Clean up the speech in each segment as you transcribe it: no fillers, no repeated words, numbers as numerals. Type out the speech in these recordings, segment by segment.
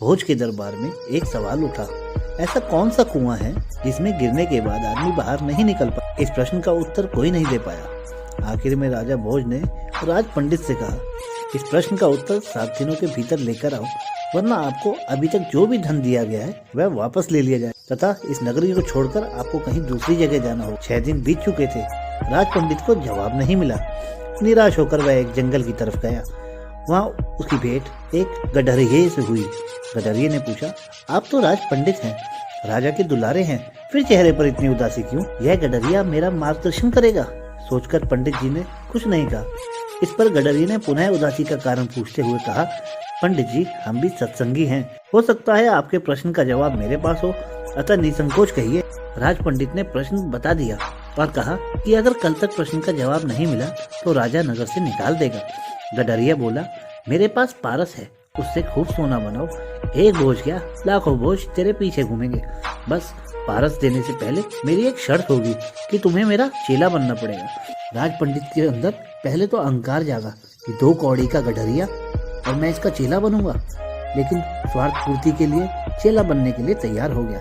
भोज के दरबार में एक सवाल उठा, ऐसा कौन सा कुआं है जिसमें गिरने के बाद आदमी बाहर नहीं निकल पाया। इस प्रश्न का उत्तर कोई नहीं दे पाया। आखिर में राजा भोज ने राज पंडित से कहा, इस प्रश्न का उत्तर 7 दिनों के भीतर लेकर आओ, वरना आपको अभी तक जो भी धन दिया गया है वह वापस ले लिया जाए तथा इस नगरी को छोड़कर आपको कहीं दूसरी जगह जाना हो। 6 दिन बीत चुके थे, राज पंडित को जवाब नहीं मिला। निराश होकर वह एक जंगल की तरफ गया। वहाँ उसकी भेंट एक गडरिये से हुई। गडरिये ने पूछा, आप तो राज पंडित हैं, राजा के दुलारे हैं, फिर चेहरे पर इतनी उदासी क्यों? यह गडरिया मेरा मार्गदर्शन करेगा। सोचकर पंडित जी ने कुछ नहीं कहा। इस पर गडरिये ने पुनः उदासी का कारण पूछते हुए कहा, पंडित जी, हम भी सत्संगी हैं, हो सकता है आपके प्रश्न का जवाब मेरे पास हो, अतः निसंकोच कहिए। राज पंडित ने प्रश्न बता दिया और कहा कि अगर कल तक प्रश्न का जवाब नहीं मिला तो राजा नगर से निकाल देगा। गडरिया बोला, मेरे पास पारस है, उससे खूब सोना बनाओ। एक बोझ क्या, लाखों बोझ तेरे पीछे घूमेंगे। बस पारस देने से पहले मेरी एक शर्त होगी कि तुम्हें मेरा चेला बनना पड़ेगा। राज पंडित के अंदर पहले तो अहंकार जागा कि 2 कौड़ी का गडरिया और मैं इसका चेला बनूंगा, लेकिन स्वार्थ पूर्ति के लिए चेला बनने के लिए तैयार हो गया।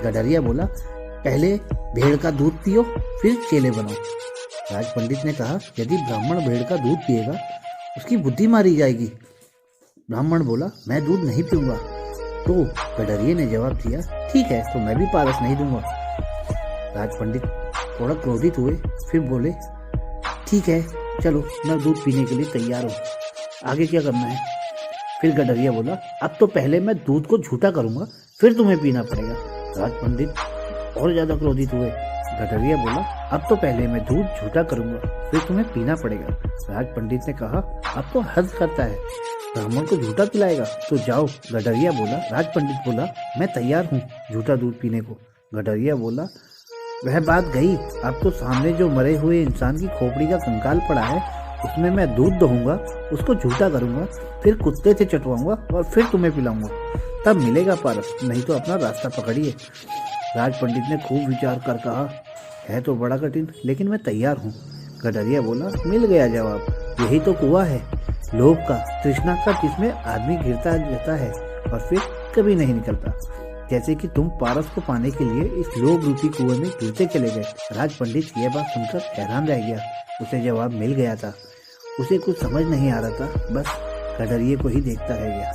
गडरिया बोला, पहले भेड़ का दूध पियो, फिर चेले बनो। राज पंडित ने कहा, यदि ब्राह्मण भेड़ का दूध पिएगा उसकी बुद्धि मारी जाएगी। ब्राह्मण बोला, मैं दूध नहीं पीऊंगा। तो गडरिये ने जवाब दिया, ठीक है, तो मैं भी पारस नहीं दूंगा। राज पंडित थोड़ा क्रोधित हुए, फिर बोले, ठीक है, चलो मैं दूध पीने के लिए तैयार हूँ, आगे क्या करना है? फिर गडरिया बोला, अब तो पहले मैं दूध को झूठा करूंगा, फिर तुम्हें पीना पड़ेगा। राज पंडित और ज्यादा क्रोधित हुए। गडरिया बोला, अब तो पहले मैं दूध झूठा करूंगा, फिर तुम्हें पीना पड़ेगा। राज पंडित ने कहा, अब तो हद करता है, ब्राह्मण को झूठा पिलाएगा, तो जाओ। गडरिया बोला। राज पंडित बोला, मैं तैयार हूँ झूठा दूध पीने को। गडरिया बोला, वह बात गई, अब तो सामने जो मरे हुए इंसान की खोपड़ी का कंकाल पड़ा है उसमें मैं दूध दूंगा, उसको झूठा करूंगा, फिर कुत्ते से चटवाऊंगा और फिर तुम्हें पिलाऊंगा, तब मिलेगा पारस, नहीं तो अपना रास्ता पकड़िए। राज पंडित ने खूब विचार कर कहा, है तो बड़ा कठिन, लेकिन मैं तैयार हूँ। गडरिया बोला, मिल गया जवाब, यही तो कुआं है, लोभ का, तृष्णा का, जिसमें आदमी गिरता जाता है और फिर कभी नहीं निकलता। जैसे कि तुम पारस को पाने के लिए इस लोभ रूपी कुएं में गिरते चले गए। राज पंडित यह बात सुनकर हैरान रह गया। उसे जवाब मिल गया था, उसे कुछ समझ नहीं आ रहा था, बस गडरिये को ही देखता रह गया।